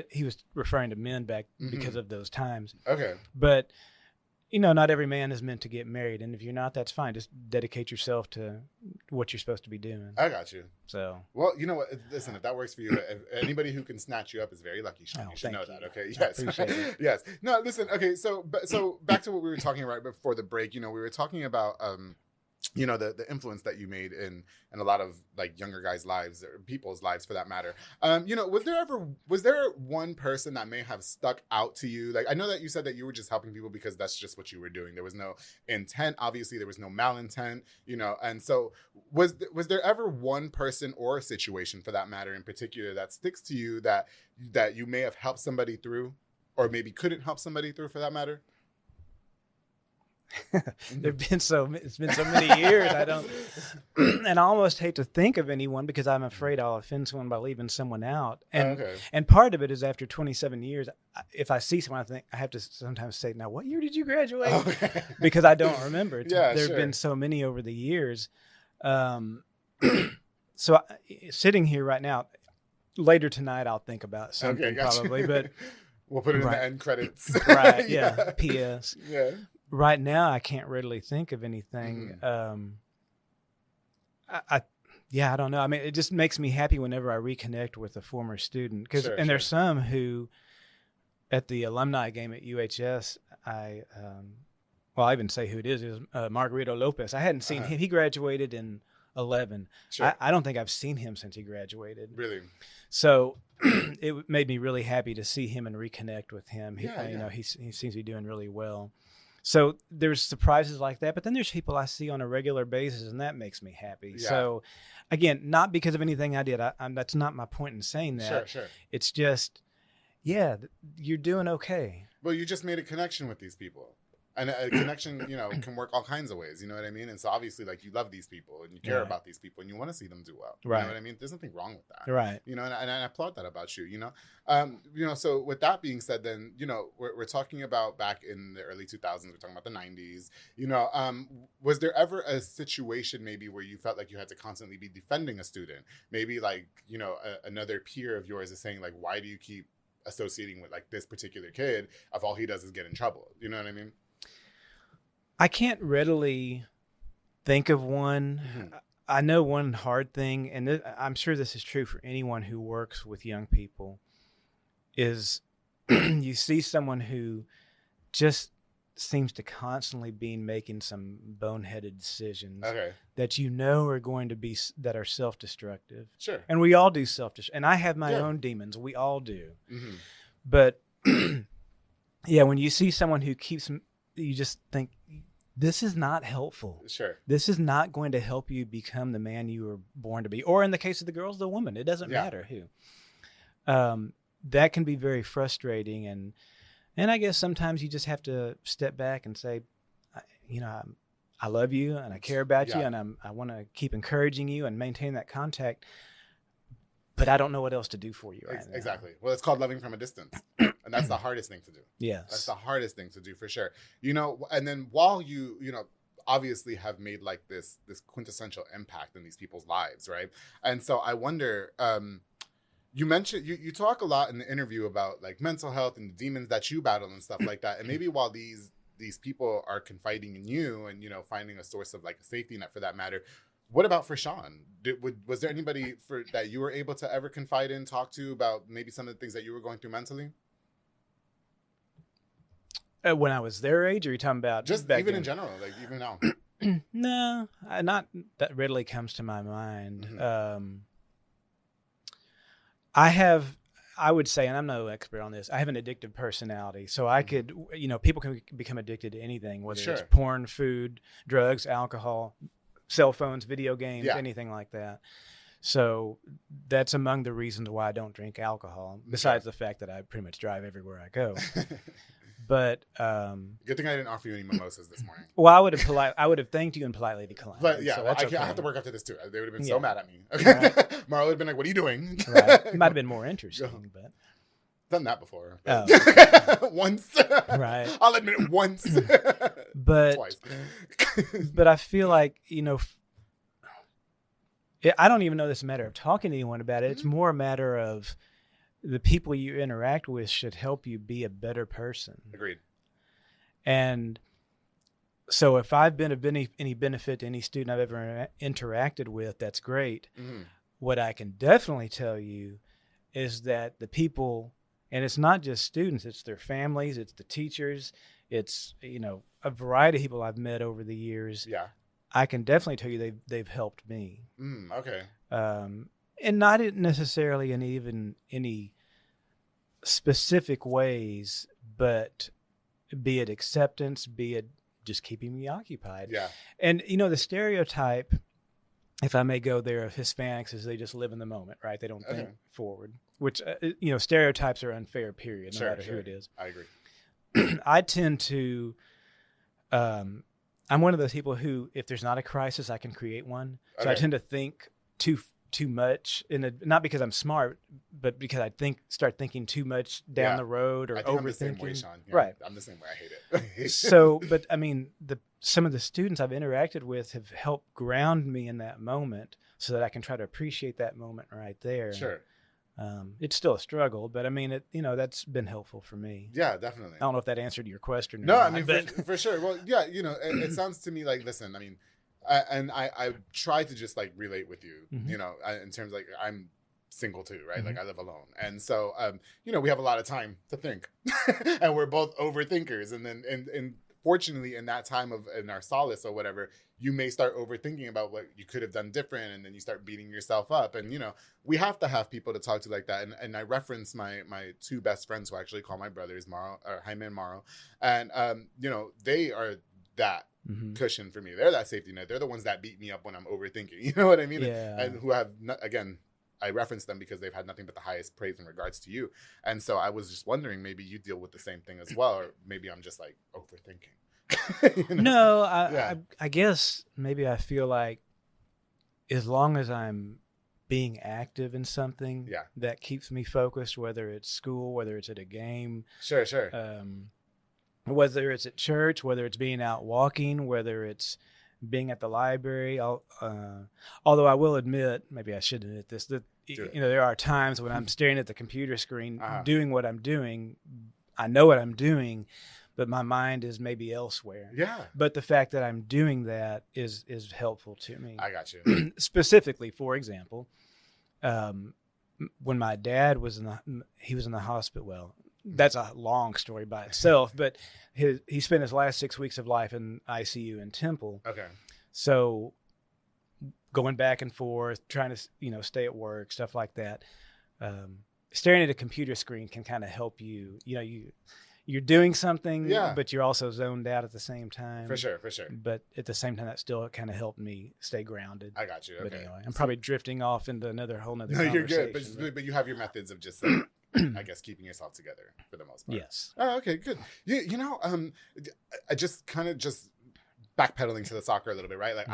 he was referring to men back because of those times. Okay. But not every man is meant to get married. And if you're not, that's fine. Just dedicate yourself to what you're supposed to be doing. I got you. So. Well, you know what? Listen, if that works for you, anybody who can snatch you up is very lucky, Sean. You should know that, okay? Yes. I appreciate it. Yes. No, listen, okay, so back to what we were talking about before the break. We were talking about, the influence that you made in a lot of like younger guys' lives or people's lives for that matter. Was there one person that may have stuck out to you? Like, I know that you said that you were just helping people because that's just what you were doing. There was no intent. Obviously, there was no malintent, and so was there ever one person or a situation for that matter in particular that sticks to you that you may have helped somebody through or maybe couldn't help somebody through for that matter? It's been so many years. I don't, and I almost hate to think of anyone because I'm afraid I'll offend someone by leaving someone out. And part of it is after 27 years, if I see someone, I have to sometimes say, "Now, what year did you graduate?" Okay. Because I don't remember. There've been so many over the years. So sitting here right now, later tonight, I'll think about something probably, but we'll put it in the end credits. Right? Yeah. P.S. Yeah. Right now, I can't readily think of anything. I don't know. I mean, it just makes me happy whenever I reconnect with a former student. There's some who, at the alumni game at UHS, I even say who it is. It was Margarito Lopez. I hadn't seen him. He graduated in 2011. Sure. I don't think I've seen him since he graduated. Really? So it made me really happy to see him and reconnect with him. He seems to be doing really well. So there's surprises like that, but then there's people I see on a regular basis, and that makes me happy. Yeah. So, again, not because of anything I did. That's not my point in saying that. Sure. It's just, you're doing okay. Well, you just made a connection with these people. And a connection, you know, can work all kinds of ways. You know what I mean? And so obviously, like, you love these people and you care about these people and you want to see them do well. You know what I mean? There's nothing wrong with that. Right. You know, and I applaud that about you, you know? You know, so with that being said, then, you know, we're talking about back in the early 2000s, we're talking about the 90s, you know, was there ever a situation maybe where you felt like you had to constantly be defending a student? Maybe like, you know, another peer of yours is saying like, why do you keep associating with like this particular kid if all he does is get in trouble? You know what I mean? I can't readily think of one. Mm-hmm. I know one hard thing, and I'm sure this is true for anyone who works with young people, is you see someone who just seems to constantly be making some boneheaded decisions that you know are going to be, that are self-destructive. Sure. And we all do self-destructive. And I have my own demons. We all do. Mm-hmm. But yeah, when you see someone who keeps, you just think, this is not helpful. Sure. This is not going to help you become the man you were born to be. Or in the case of the girls, the woman. It doesn't matter who. That can be very frustrating. And I guess sometimes you just have to step back and say, you know, I love you and I care about you and I want to keep encouraging you and maintain that contact. But I don't know what else to do for you right now. Exactly. Well, it's called loving from a distance. And that's the hardest thing to do. Yes. That's the hardest thing to do for sure. You know, and then while you know, obviously have made like this quintessential impact in these people's lives, right? And so I wonder, you mentioned, you talk a lot in the interview about like mental health and the demons that you battle and stuff like that. And maybe while these people are confiding in you and, you know, finding a source of like a safety net for that matter, what about for Sean? Was there anybody that you were able to ever confide in, talk to about maybe some of the things that you were going through mentally? When I was their age, or are you talking about just even in general, like even now? No, not that readily comes to my mind. Mm-hmm. I would say, and I'm no expert on this, I have an addictive personality. So I could, you know, people can become addicted to anything, whether it's porn, food, drugs, alcohol, cell phones, video games, anything like that. So that's among the reasons why I don't drink alcohol, besides the fact that I pretty much drive everywhere I go. But good thing I didn't offer you any mimosas this morning. Well, I would have thanked you and politely declined. But yeah, so I have to work after this too. They would have been so mad at me. Okay, right. Marla would have been like, "What are you doing?" Right. It might have been more interesting, but done that before. Once, right? I'll admit it once, but twice. But I feel like, you know, I don't even know this is a matter of talking to anyone about it. It's more a matter of the people you interact with should help you be a better person. Agreed. And so if I've been of any benefit to any student I've ever interacted with, that's great. Mm-hmm. What I can definitely tell you is that the people, and it's not just students, it's their families, it's the teachers, it's, you know, a variety of people I've met over the years. Yeah. I can definitely tell you they've helped me. Okay. And not necessarily in even any specific ways, but be it acceptance, be it just keeping me occupied. Yeah. And, you know, the stereotype, if I may go there, of Hispanics is they just live in the moment, right? They don't think forward, which, you know, stereotypes are unfair, period, no matter who it is. I agree. I tend to, I'm one of those people who, if there's not a crisis, I can create one. So I tend to think too much, not because I'm smart, but because I start thinking too much down the road or overthinking. I'm the same way, Sean. Yeah, right. I'm the same way. I hate it. So, but I mean, some of the students I've interacted with have helped ground me in that moment so that I can try to appreciate that moment right there. Sure. It's still a struggle, but I mean, that's been helpful for me. Yeah, definitely. I don't know if that answered your question. No, I mean, for sure. Well, yeah, you know, it sounds to me like, listen, I mean, I try to just like relate with you, you know, in terms of, like, I'm single too, right? Like I live alone. And so, you know, we have a lot of time to think and we're both overthinkers. And then, and fortunately in that time in our solace or whatever, you may start overthinking about what you could have done different. And then you start beating yourself up. And, you know, we have to have people to talk to like that. And I reference my two best friends who I actually call my brothers, Jaime and Mauro. And, you know, they are that cushion for me. They're that safety net. They're the ones that beat me up when I'm overthinking. You know what I mean? Yeah. And who have, again, I reference them because they've had nothing but the highest praise in regards to you. And so I was just wondering, maybe you deal with the same thing as well, or maybe I'm just like overthinking. You know? No, Yeah. I guess maybe I feel like as long as I'm being active in something Yeah. that keeps me focused, whether it's school, whether it's at a game, Sure. whether it's at church, whether it's being out walking, whether it's being at the library. Although I will admit, maybe I should admit this, that there are times when I'm staring at the computer screen, doing what I'm doing. I know what I'm doing, but my mind is maybe elsewhere. Yeah. But the fact that I'm doing that is helpful to me. I got you. Specifically, for example, when my dad was in the hospital. Well, that's a long story by itself, but he spent his last 6 weeks of life in ICU in Temple. Okay. So going back and forth, trying to stay at work, stuff like that. Staring at a computer screen can kind of help you. You're doing something, but you're also zoned out at the same time. For sure. But at the same time, that still kind of helped me stay grounded. I got you. Okay. But anyway, I'm probably drifting off into whole nother No, you're conversation. good. But you have your methods of just, I guess, keeping yourself together for the most part. Yes. Oh, okay, good. I just backpedaling to the soccer a little bit, right? Like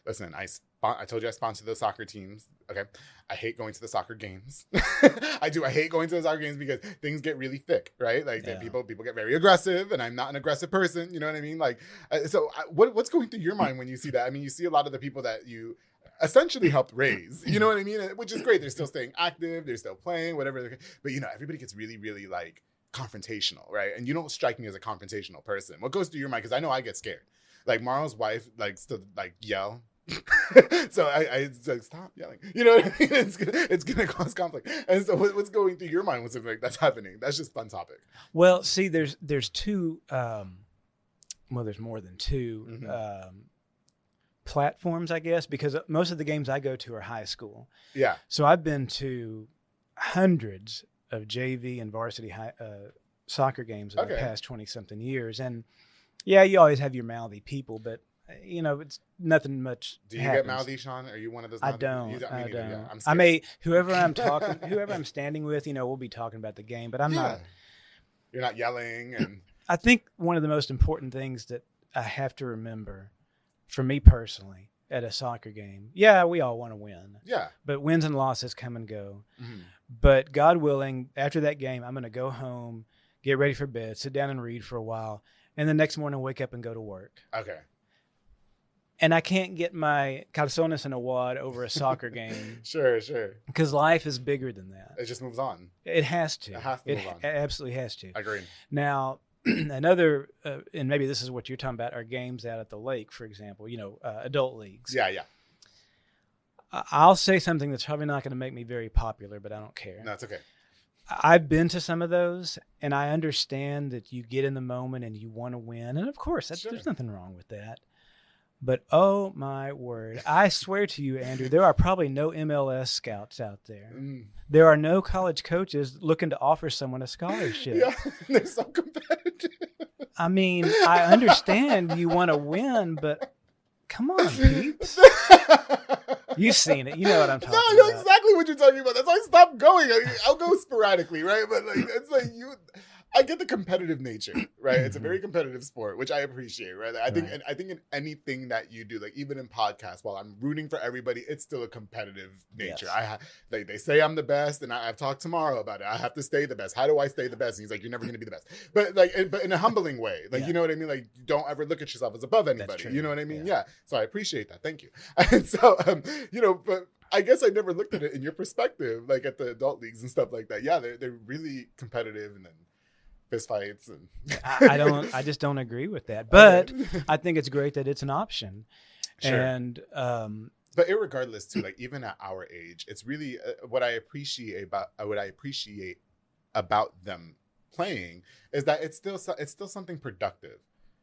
listen, I told you I sponsored those soccer teams. Okay. I hate going to the soccer games. I do. I hate going to the soccer games because things get really thick, right? Like people get very aggressive, and I'm not an aggressive person. You know what I mean? Like, what's going through your mind when you see that? I mean, you see a lot of the people that you essentially helped raise, you know what I mean? Which is great. They're still staying active. They're still playing, whatever. But everybody gets really, really like confrontational, right? And you don't strike me as a confrontational person. What goes through your mind? Because I know I get scared. Like Marl's wife, like still like yell. So I like, stop yelling. You know what I mean? It's gonna cause conflict. And so what's going through your mind when something like that's happening? That's just a fun topic. Well, see, there's two. There's more than two platforms, I guess, because most of the games I go to are high school. Yeah. So I've been to hundreds of JV and varsity soccer games over the past 20-something years, and you always have your mouthy people, but it's nothing much. Do you get mouthy, Sean? Are you one of those? I don't. I don't. Yeah, I may whoever I'm standing with, we'll be talking about the game, but I'm not. You're not yelling, and I think one of the most important things that I have to remember, for me personally, at a soccer game, we all want to win. Yeah. But wins and losses come and go. Mm-hmm. But God willing, after that game, I'm going to go home, get ready for bed, sit down and read for a while, and the next morning wake up and go to work. Okay. And I can't get my calzones in a wad over a soccer game. Sure. Because life is bigger than that. It just moves on. It has to. It has to move on. It absolutely has to. I agree. Now, another, and maybe this is what you're talking about, are games out at the lake, for example, adult leagues. Yeah. I'll say something that's probably not going to make me very popular, but I don't care. No, it's okay. I've been to some of those, and I understand that you get in the moment and you want to win. And of course, there's nothing wrong with that. But oh my word, I swear to you, Andrew, there are probably no MLS scouts out there. There are no college coaches looking to offer someone a scholarship. Yeah, they're so competitive. I mean, I understand you want to win, but come on, peeps. You've seen it. You know what I'm talking about. No, I know exactly what you're talking about. That's why I stopped going. I'll go sporadically, right? But it's like I get the competitive nature, right? It's a very competitive sport, which I appreciate, right? I think in anything that you do, like even in podcasts, while I'm rooting for everybody, it's still a competitive nature. Yes. They say I'm the best, and I've talked to Morrow about it. I have to stay the best. How do I stay the best? And he's like, you're never going to be the best, but in a humbling way, you know what I mean? Like, don't ever look at yourself as above anybody. You know what I mean? Yeah. So I appreciate that. Thank you. And so, but I guess I never looked at it in your perspective, like at the adult leagues and stuff like that. Yeah, they're really competitive, and then fist fights and I just don't agree with that, but I think it's great that it's an option. Sure. And but irregardless too, like even at our age, it's really what I appreciate about them playing is that it's still something productive.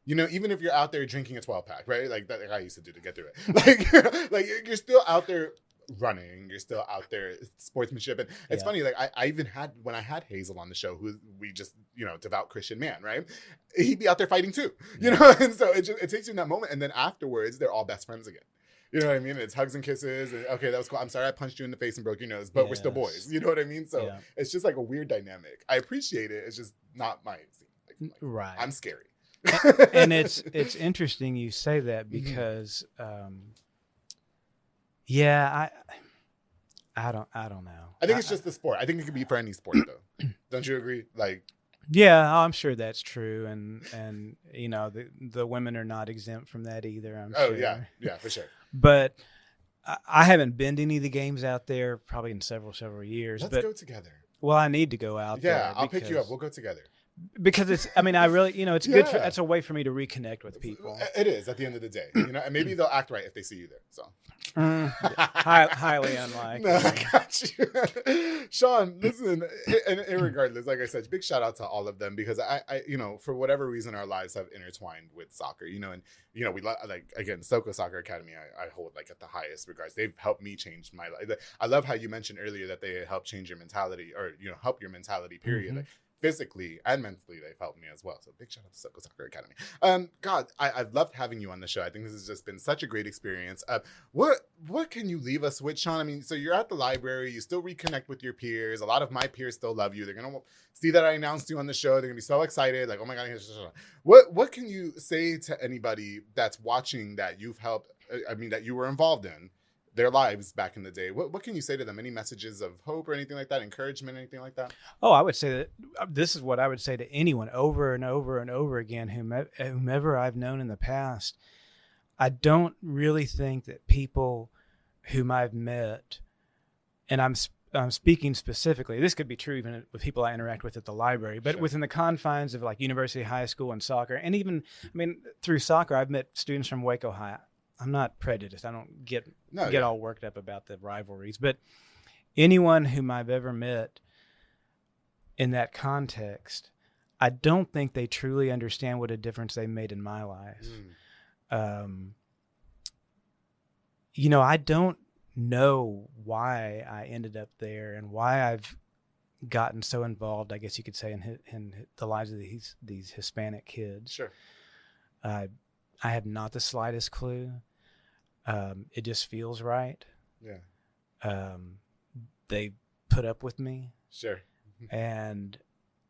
Even if you're out there drinking a 12-pack, right? Like that, like I used to do to get through it. Like you're still out there running, you're still out there, sportsmanship. And it's funny, like I even had, when I had Hazel on the show, who we just, devout Christian man, right? He'd be out there fighting too, and so it takes you in that moment. And then afterwards, they're all best friends again. You know what I mean? It's hugs and kisses. And, okay, that was cool. I'm sorry I punched you in the face and broke your nose, but we're still boys. You know what I mean? So it's just like a weird dynamic. I appreciate it. It's just not my scene. Like, right. I'm scary. And it's interesting you say that because, I don't know. I think it's just the sport. I think it could be for any sport, though. Don't you agree? Like, yeah, I'm sure that's true, and you know the women are not exempt from that either. I'm sure. Oh yeah, for sure. But I haven't been to any of the games out there probably in several years. Let's go together. Well, I need to go out there. Yeah, I'll pick you up. We'll go together. Because it's, I mean, I really, you know, it's good. That's a way for me to reconnect with people. It is at the end of the day, you know, and maybe they'll act right if they see you there. So highly unlikely. No, I got you. Sean, listen, and irregardless, like I said, big shout out to all of them because I, you know, for whatever reason, our lives have intertwined with soccer, you know, and, you know, we like, again, Soko Soccer Academy, I hold like at the highest regards. They've helped me change my life. I love how you mentioned earlier that they help change your mentality or, you know, help your mentality, period. Mm-hmm. Like, physically and mentally, they've helped me as well. So big shout out to Soko Soccer Academy. God, I've loved having you on the show. I think this has just been such a great experience. What can you leave us with, Sean? I mean, so you're at the library, you still reconnect with your peers. A lot of my peers still love you. They're gonna see that I announced you on the show. They're gonna be so excited, like, oh my God. What can you say to anybody that's watching that you've helped, I mean, that you were involved in their lives back in the day? What can you say to them? Any messages of hope or anything like that? Encouragement, anything like that? Oh, I would say that this is what I would say to anyone over and over and over again, whomever I've known in the past. I don't really think that people whom I've met, and I'm speaking specifically, this could be true even with people I interact with at the library, but within the confines of like university, high school, and soccer, and even, I mean, through soccer, I've met students from Waco High. I'm not prejudiced. I don't get all worked up about the rivalries. But anyone whom I've ever met in that context, I don't think they truly understand what a difference they made in my life. You know, I don't know why I ended up there and why I've gotten so involved, I guess you could say, in the lives of these Hispanic kids. Sure. I have not the slightest clue. It just feels right. Yeah. They put up with me. Sure. And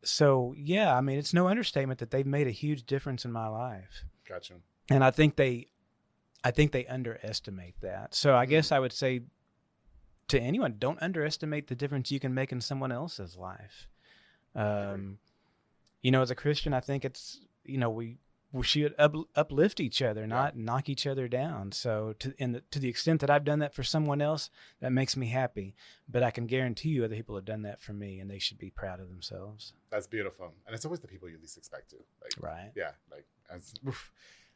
so, yeah, I mean, it's no understatement that they've made a huge difference in my life. Gotcha. And I think they underestimate that. So I guess I would say to anyone, don't underestimate the difference you can make in someone else's life. You know, as a Christian, I think it's, you know, we should uplift each other, not knock each other down. So to the extent that I've done that for someone else, that makes me happy. But I can guarantee you other people have done that for me, and they should be proud of themselves. That's beautiful. And it's always the people you least expect to. Like, right. Yeah. Like,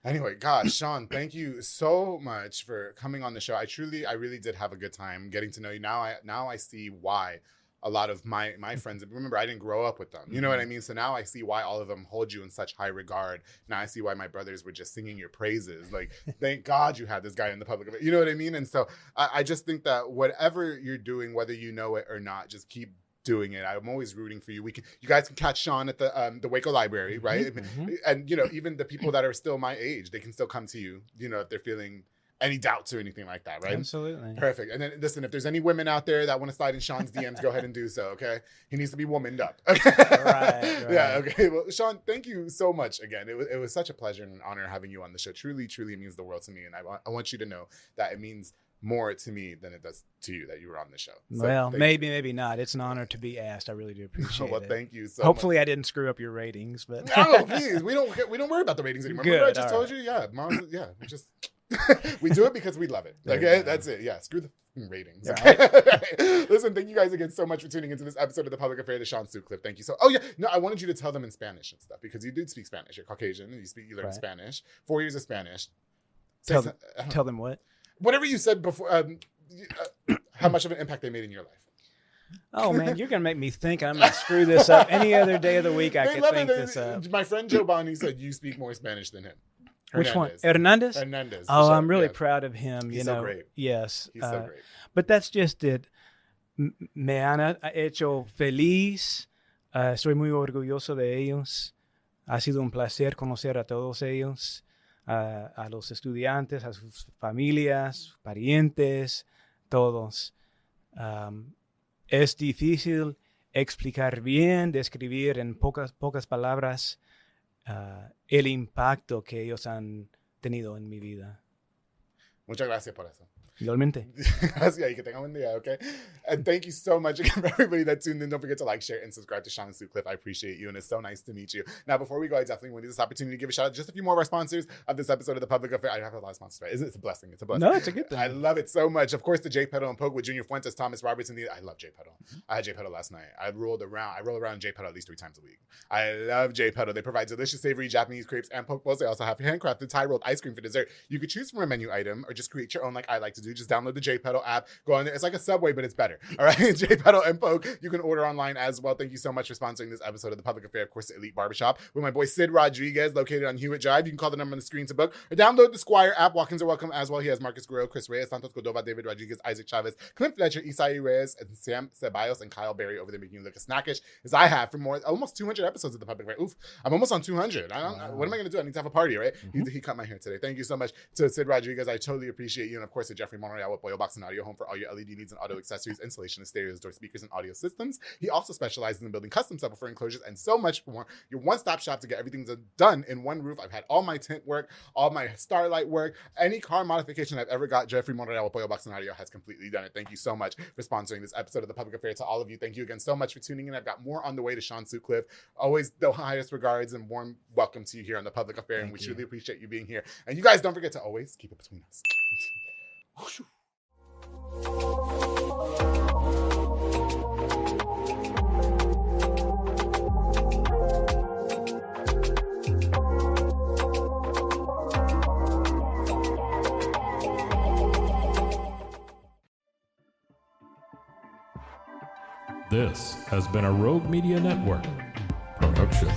anyway, gosh, Sean, thank you so much for coming on the show. I really did have a good time getting to know you. Now I see why a lot of my friends, remember, I didn't grow up with them. You know what I mean? So now I see why all of them hold you in such high regard. Now I see why my brothers were just singing your praises. Like, thank God you had this guy in the public. You know what I mean? And so I just think that whatever you're doing, whether you know it or not, just keep doing it. I'm always rooting for you. You guys can catch Sean at the Waco Library, right? Mm-hmm. And, you know, even the people that are still my age, they can still come to you, you know, if they're feeling any doubts or anything like that, right? Absolutely. Perfect. And then listen, if there's any women out there that want to slide in Sean's DMs, go ahead and do so, okay? He needs to be womaned up. Okay. Right. Yeah, okay. Well, Sean, thank you so much again. It was such a pleasure and an honor having you on the show. Truly, truly means the world to me. And I want you to know that it means more to me than it does to you that you were on the show. So well, maybe not. It's an honor to be asked. I really do appreciate it. Well, thank you so Hopefully much. I didn't screw up your ratings, but no, please. We don't worry about the ratings anymore. Good. Remember I just told you? Yeah. We just we do it because we love it. Okay, that's it. Yeah, screw the ratings. Okay? Right. Listen, thank you guys again so much for tuning into this episode of The Public Affair, the Sean Sutcliff. Thank you so. Oh yeah, no, I wanted you to tell them in Spanish and stuff because you did speak Spanish. You're Caucasian and you learn Spanish. 4 years of Spanish. Tell them what? Whatever you said before. How much of an impact they made in your life. Oh man, you're gonna make me think. I'm gonna screw this up. Any other day of the week, I could think this up. My friend Joe Bonnie said you speak more Spanish than him. Which one? Hernandez? Hernandez. Oh, sure. I'm really proud of him. He's so great. Yes. He's so great. But that's just it. Me han hecho feliz. Estoy muy orgulloso de ellos. Ha sido un placer conocer a todos ellos, a los estudiantes, a sus familias, parientes, todos. Es difícil explicar bien, describir en pocas palabras el impacto que ellos han tenido en mi vida. Muchas gracias por eso. Igualmente. Gracias, y que tengan buen día, okay? And thank you so much again for everybody that tuned in. Don't forget to like, share, and subscribe to Sean Sutcliff. I appreciate you, and it's so nice to meet you. Now, before we go, I definitely want to use this opportunity to give a shout out to just a few more of our sponsors of this episode of The Public Affair. I have a lot of sponsors, right? It's a blessing. It's a blessing. No, it's a good thing. I love it so much. Of course, the J Pedal and Poke with Junior Fuentes, Thomas Robertson. I love J Pedal. I had J Pedal last night. I roll around J Pedal at least 3 times a week. I love J Pedal. They provide delicious, savory Japanese crepes and poke bowls. They also have handcrafted Thai rolled ice cream for dessert. You could choose from a menu item or just create your own, like I like to do. Just download the J Pedal app. Go on there. It's like a Subway, but it's better. All right. J Pedal and Poke. You can order online as well. Thank you so much for sponsoring this episode of The Public Affair. Of course, the Elite Barbershop with my boy Sid Rodriguez, located on Hewitt Drive. You can call the number on the screen to book or download the Squire app. Walk-ins are welcome as well. He has Marcus Guerrero, Chris Reyes, Santos Cordova, David Rodriguez, Isaac Chavez, Clint Fletcher, Isai Reyes, and Sam Ceballos, and Kyle Berry over there making you look as snackish as I have for almost 200 episodes of The Public Affair. Oof, I'm almost on 200. What am I going to do? I need to have a party, right? He cut my hair today. Thank you so much to Sid Rodriguez. I totally appreciate you. And of course, to Jeffrey Monreal with Boyle Box and Audio Home for all your LED needs and audio accessories, installation of stereos, door speakers, and audio systems. He also specializes in building custom subwoofer enclosures and so much more. Your one-stop shop to get everything done in one roof. I've had all my tint work, all my starlight work, any car modification I've ever got. Jeffrey Monreal with Boyle Box and Audio has completely done it. Thank you so much for sponsoring this episode of The Public Affair. To all of you, thank you again so much for tuning in. I've got more on the way to Sean Sutcliff. Always the highest regards and warm welcome to you here on The Public Affair. And we truly appreciate you being here. And you guys don't forget to always keep it between us. This has been a Rogue Media Network production.